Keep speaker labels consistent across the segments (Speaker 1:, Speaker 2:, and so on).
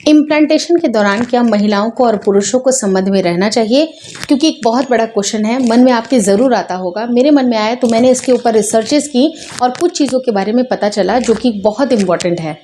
Speaker 1: Implantation के दौरान क्या महिलाओं को और पुरुषों को संबंध में रहना चाहिए? क्योंकि एक बहुत बड़ा क्वेश्चन है, मन में आपके ज़रूर आता होगा। मेरे मन में आया तो मैंने इसके ऊपर रिसर्चेस की और कुछ चीज़ों के बारे में पता चला जो कि बहुत इंपॉर्टेंट है।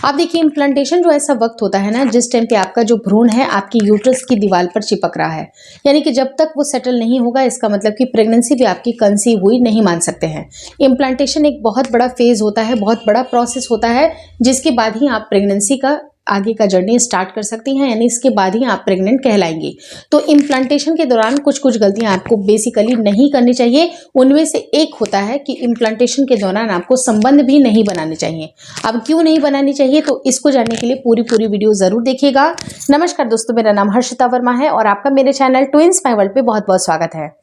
Speaker 1: आप देखिए, इम्प्लांटेशन जो ऐसा वक्त होता है ना, जिस टाइम पे आपका जो भ्रूण है आपकी यूट्रस की दीवार पर चिपक रहा है, यानी कि जब तक वो सेटल नहीं होगा, इसका मतलब कि प्रेगनेंसी भी आपकी कंसीव हुई नहीं मान सकते हैं। इम्प्लांटेशन एक बहुत बड़ा फेज होता है, बहुत बड़ा प्रोसेस होता है, जिसके बाद ही आप प्रेगनेंसी का आगे का जर्नी स्टार्ट कर सकती हैं, यानी इसके बाद ही आप प्रेग्नेंट कहलाएंगी। तो इम्प्लांटेशन के दौरान कुछ कुछ गलतियां आपको बेसिकली नहीं करनी चाहिए। उनमें से एक होता है कि इम्प्लांटेशन के दौरान आपको संबंध भी नहीं बनाने चाहिए। अब क्यों नहीं बनानी चाहिए, तो इसको जानने के लिए पूरी वीडियो जरूर देखिएगा। नमस्कार दोस्तों, मेरा नाम हर्षिता वर्मा है और आपका मेरे चैनल ट्विंस माय वर्ल्ड पे बहुत बहुत स्वागत है।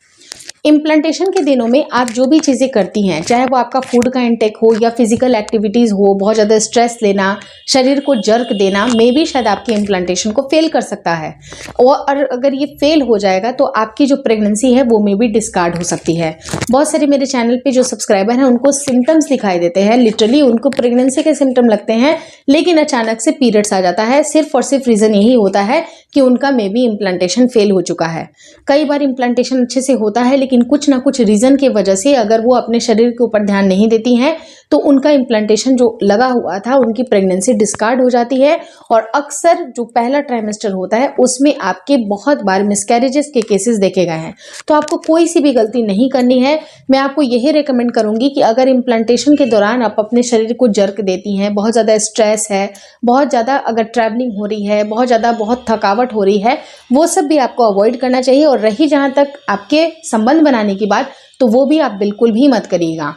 Speaker 1: इम्प्लांटेशन के दिनों में आप जो भी चीज़ें करती हैं, चाहे वो आपका फूड का इंटेक हो या फिजिकल एक्टिविटीज़ हो, बहुत ज़्यादा स्ट्रेस लेना, शरीर को जर्क देना, मे भी शायद आपकी इम्प्लांटेशन को फेल कर सकता है। और अगर ये फेल हो जाएगा तो आपकी जो प्रेगनेंसी है वो मे भी डिस्कार्ड हो सकती है। बहुत सारे मेरे चैनल पे जो सब्सक्राइबर हैं उनको सिम्टम्स दिखाई देते हैं, लिटरली उनको प्रेगनेंसी के सिम्टम लगते हैं, लेकिन अचानक से पीरियड्स आ जाता है। सिर्फ और सिर्फ रीज़न यही होता है कि उनका मे बी इम्प्लांटेशन फेल हो चुका है। कई बार इम्प्लांटेशन अच्छे से होता है, लेकिन कुछ ना कुछ रीज़न की वजह से अगर वो अपने शरीर के ऊपर ध्यान नहीं देती हैं तो उनका इम्प्लांटेशन जो लगा हुआ था, उनकी प्रेगनेंसी डिस्कार्ड हो जाती है। और अक्सर जो पहला ट्राइमेस्टर होता है उसमें आपके बहुत बार मिसकैरेजेस के केसेस देखे गए हैं। तो आपको कोई सी भी गलती नहीं करनी है। मैं आपको यही रेकमेंड करूंगी कि अगर इम्प्लांटेशन के दौरान आप अपने शरीर को जर्क देती हैं, बहुत ज़्यादा स्ट्रेस है, बहुत ज़्यादा अगर ट्रैवलिंग हो रही है, बहुत थकावट हो रही है, वो सब भी आपको अवॉइड करना चाहिए। और रही जहाँ तक आपके संबंध बनाने की बात, तो वो भी आप बिल्कुल भी मत करिएगा।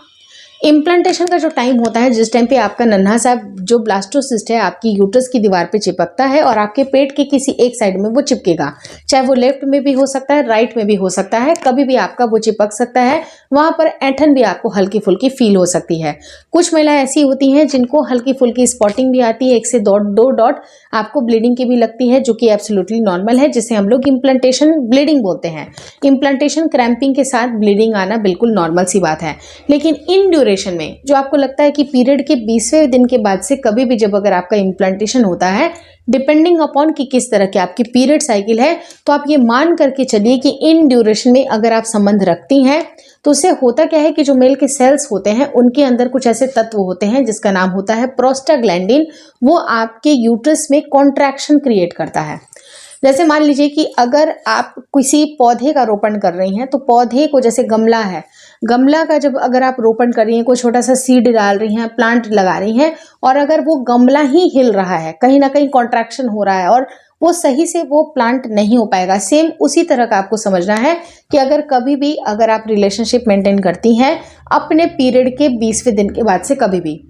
Speaker 1: इम्प्लांटेशन का जो टाइम होता है, जिस टाइम पे आपका नन्हा सा जो ब्लास्टोसिस्ट है आपकी यूट्रस की दीवार पे चिपकता है और आपके पेट के किसी एक साइड में वो चिपकेगा, चाहे वो लेफ्ट में भी हो सकता है, राइट में भी हो सकता है, कभी भी आपका वो चिपक सकता है। वहां पर ऐंठन भी आपको हल्की फुल्की फील हो सकती है। कुछ महिलाएं ऐसी होती हैं जिनको हल्की फुल्की स्पॉटिंग भी आती है, 1 से 2 डॉट आपको ब्लीडिंग की भी लगती है, जो कि एब्सोल्युटली नॉर्मल है, जिसे हम लोग इम्प्लांटेशन ब्लीडिंग बोलते हैं। इम्प्लांटेशन क्रैम्पिंग के साथ ब्लीडिंग आना बिल्कुल नॉर्मल सी बात है। लेकिन इन ड्यूरेशन में जो आपको लगता है कि पीरियड के 20वें दिन के बाद से कभी भी जब अगर आपका इम्प्लांटेशन होता है, डिपेंडिंग अपॉन कि किस तरह की आपकी पीरियड साइकिल है, तो आप ये मान करके चलिए कि इन ड्यूरेशन में अगर आप संबंध रखती हैं तो उससे होता क्या है कि जो मेल के सेल्स होते हैं उनके अंदर कुछ ऐसे तत्व होते हैं जिसका नाम होता है प्रोस्टाग्लैंडिन। वो आपके यूट्रस में कॉन्ट्रैक्शन क्रिएट करता है। जैसे मान लीजिए कि अगर आप किसी पौधे का रोपण कर रही हैं, तो पौधे को, जैसे गमला है, गमला का जब अगर आप रोपण कर रही हैं, कोई छोटा सा सीड डाल रही हैं, प्लांट लगा रही हैं, और अगर वो गमला ही हिल रहा है, कहीं ना कहीं कॉन्ट्रैक्शन हो रहा है और वो सही से वो प्लांट नहीं हो पाएगा। सेम उसी तरह का आपको समझना है कि अगर कभी भी अगर आप रिलेशनशिप मेंटेन करती हैं अपने पीरियड के 20वें दिन के बाद से कभी भी।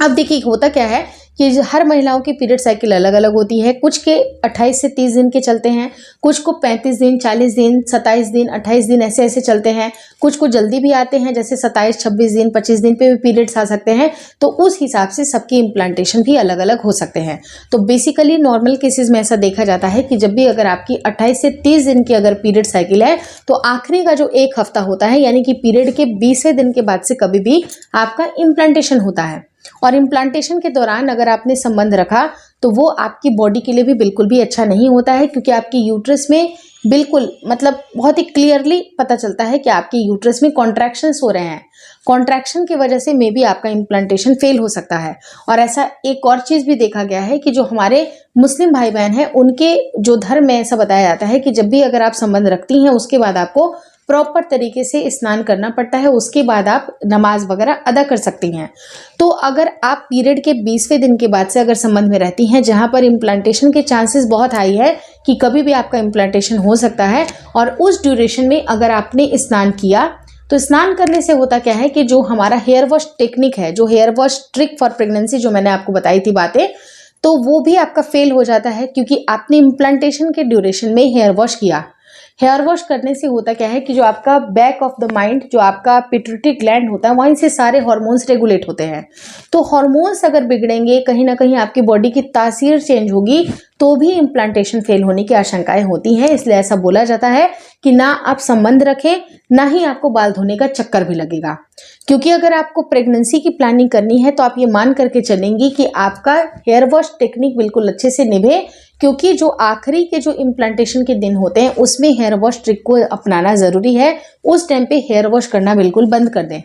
Speaker 1: अब देखिए, होता क्या है कि हर महिलाओं की पीरियड साइकिल अलग अलग होती है। कुछ के 28 से 30 दिन के चलते हैं, कुछ को 35 दिन, 40 दिन, 27 दिन, 28 दिन ऐसे ऐसे चलते हैं। कुछ को जल्दी भी आते हैं, जैसे 27, 26 दिन, 25 दिन पे भी पीरियड्स आ सकते हैं। तो उस हिसाब से सबकी इम्प्लांटेशन भी अलग अलग हो सकते हैं। तो बेसिकली नॉर्मल केसेस में ऐसा देखा जाता है कि जब भी अगर आपकी 28 से 30 दिन की अगर पीरियड साइकिल है, तो आखिरी का जो 1 हफ्ता होता है, यानी कि पीरियड के 20वें दिन के बाद से कभी भी आपका इम्प्लांटेशन होता है। और इम्प्लांटेशन के दौरान अगर आपने संबंध रखा तो वो आपकी बॉडी के लिए भी बिल्कुल भी अच्छा नहीं होता है, क्योंकि आपकी यूट्रस में बिल्कुल मतलब बहुत ही क्लियरली पता चलता है कि आपकी यूट्रस में कॉन्ट्रैक्शंस हो रहे हैं। कॉन्ट्रैक्शन की वजह से मे बी आपका इम्प्लांटेशन फेल हो सकता है। और ऐसा एक और चीज़ भी देखा गया है कि जो हमारे मुस्लिम भाई बहन हैं, उनके जो धर्म में ऐसा बताया जाता है कि जब भी अगर आप संबंध रखती हैं उसके बाद आपको प्रॉपर तरीके से स्नान करना पड़ता है, उसके बाद आप नमाज वगैरह अदा कर सकती हैं। तो अगर आप पीरियड के 20वें दिन के बाद से अगर संबंध में रहती हैं, जहां पर इम्प्लांटेशन के चांसेस बहुत हाई है कि कभी भी आपका इम्प्लांटेशन हो सकता है, और उस ड्यूरेशन में अगर आपने स्नान किया, तो स्नान करने से होता क्या है कि जो हमारा हेयर वॉश टेक्निक है, जो hair wash trick for pregnancy जो मैंने आपको बताई थी बातें, तो वो भी आपका फेल हो जाता है, क्योंकि आपने इम्प्लांटेशन के ड्यूरेशन में हेयर वॉश किया। हेयर वॉश करने से होता क्या है कि जो आपका बैक ऑफ द माइंड, जो आपका पिट्यूटरी ग्लैंड होता है, वहीं से सारे हार्मोन्स रेगुलेट होते हैं। तो हार्मोन्स अगर बिगड़ेंगे, कहीं ना कहीं आपकी बॉडी की तासीर चेंज होगी, तो भी इम्प्लांटेशन फेल होने की आशंकाएं होती हैं। इसलिए ऐसा बोला जाता है कि ना आप संबंध रखें, ना ही आपको बाल धोने का चक्कर भी लगेगा। क्योंकि अगर आपको प्रेगनेंसी की प्लानिंग करनी है तो आप ये मान करके चलेंगी कि आपका हेयर वॉश टेक्निक बिल्कुल अच्छे से निभे, क्योंकि जो आखिरी के जो इम्प्लांटेशन के दिन होते हैं उसमें हेयर वॉश ट्रिक को अपनाना ज़रूरी है। उस टाइम पे हेयर वॉश करना बिल्कुल बंद कर दें।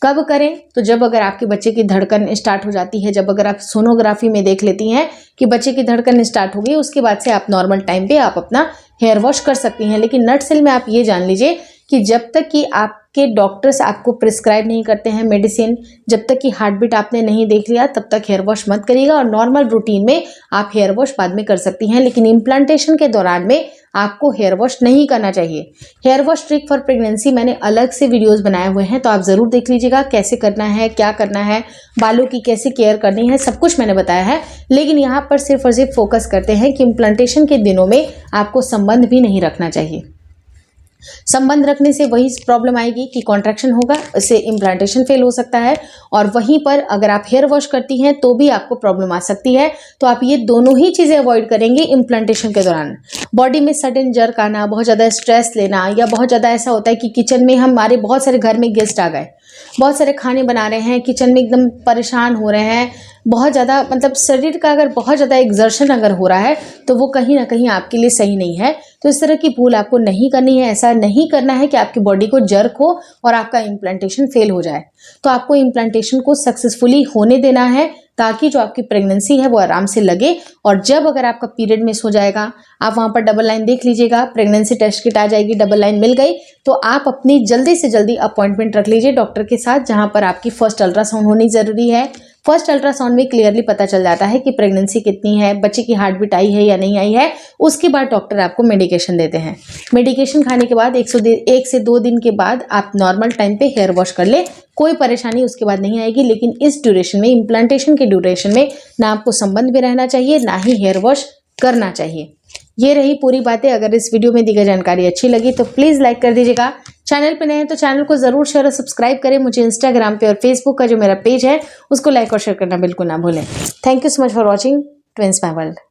Speaker 1: कब करें? तो जब अगर आपके बच्चे की धड़कन स्टार्ट हो जाती है, जब अगर आप सोनोग्राफी में देख लेती हैं कि बच्चे की धड़कन स्टार्ट हो गई, उसके बाद से आप नॉर्मल टाइम पे आप अपना हेयर वॉश कर सकती हैं। लेकिन नटसेल में आप ये जान लीजिए कि जब तक कि आपके डॉक्टर्स आपको प्रिस्क्राइब नहीं करते हैं मेडिसिन, जब तक कि हार्ट बीट आपने नहीं देख लिया, तब तक हेयर वॉश मत करिएगा। और नॉर्मल रूटीन में आप हेयर वॉश बाद में कर सकती हैं, लेकिन इम्प्लांटेशन के दौरान में आपको हेयर वॉश नहीं करना चाहिए। Hair wash trick for pregnancy मैंने अलग से वीडियोस बनाए हुए हैं, तो आप ज़रूर देख लीजिएगा कैसे करना है, क्या करना है, बालों की कैसे केयर करनी है, सब कुछ मैंने बताया है। लेकिन यहाँ पर सिर्फ और सिर्फ फोकस करते हैं कि इम्प्लांटेशन के दिनों में आपको संबंध भी नहीं रखना चाहिए। संबंध रखने से वही प्रॉब्लम आएगी कि कॉन्ट्रैक्शन होगा, इससे इम्प्लांटेशन फेल हो सकता है। और वहीं पर अगर आप हेयर वॉश करती हैं तो भी आपको प्रॉब्लम आ सकती है। तो आप ये दोनों ही चीज़ें अवॉइड करेंगे इम्प्लांटेशन के दौरान। बॉडी में सडन जर्क आना, बहुत ज़्यादा स्ट्रेस लेना, या बहुत ज़्यादा ऐसा होता है कि किचन में हमारे बहुत सारे घर में गेस्ट आ गए, बहुत सारे खाने बना रहे हैं, किचन में एकदम परेशान हो रहे हैं, बहुत ज़्यादा मतलब शरीर का अगर बहुत ज़्यादा एक्सर्शन अगर हो रहा है तो वो कहीं ना कहीं आपके लिए सही नहीं है। तो इस तरह की भूल आपको नहीं करनी है। ऐसा नहीं करना है कि आपकी बॉडी को जर्क हो और आपका इम्प्लांटेशन फेल हो जाए। तो आपको इम्प्लांटेशन को सक्सेसफुली होने देना है, ताकि जो आपकी प्रेगनेंसी है वो आराम से लगे। और जब अगर आपका पीरियड मिस हो जाएगा, आप वहाँ पर डबल लाइन देख लीजिएगा, प्रेगनेंसी टेस्ट किट आ जाएगी, डबल लाइन मिल गई, तो आप अपनी जल्दी से जल्दी अपॉइंटमेंट रख लीजिए डॉक्टर के साथ, जहाँ पर आपकी फर्स्ट अल्ट्रासाउंड होनी ज़रूरी है। फर्स्ट अल्ट्रासाउंड में क्लियरली पता चल जाता है कि प्रेगनेंसी कितनी है, बच्चे की हार्ट बीट आई है या नहीं आई है। उसके बाद डॉक्टर आपको मेडिकेशन देते हैं। मेडिकेशन खाने के बाद 1 से 2 दिन के बाद आप नॉर्मल टाइम पे हेयर वॉश कर ले, कोई परेशानी उसके बाद नहीं आएगी। लेकिन इस ड्यूरेशन में, इम्प्लांटेशन के ड्यूरेशन में, ना आपको संबंध भी रहना चाहिए, ना ही हेयर वॉश करना चाहिए। ये रही पूरी बातें। अगर इस वीडियो में दी गई जानकारी अच्छी लगी तो प्लीज़ लाइक कर दीजिएगा। चैनल पे नए हैं तो चैनल को ज़रूर शेयर और सब्सक्राइब करें। मुझे इंस्टाग्राम पे और फेसबुक का जो मेरा पेज है उसको लाइक और शेयर करना बिल्कुल ना भूलें। Thank you so much for watching twins my world.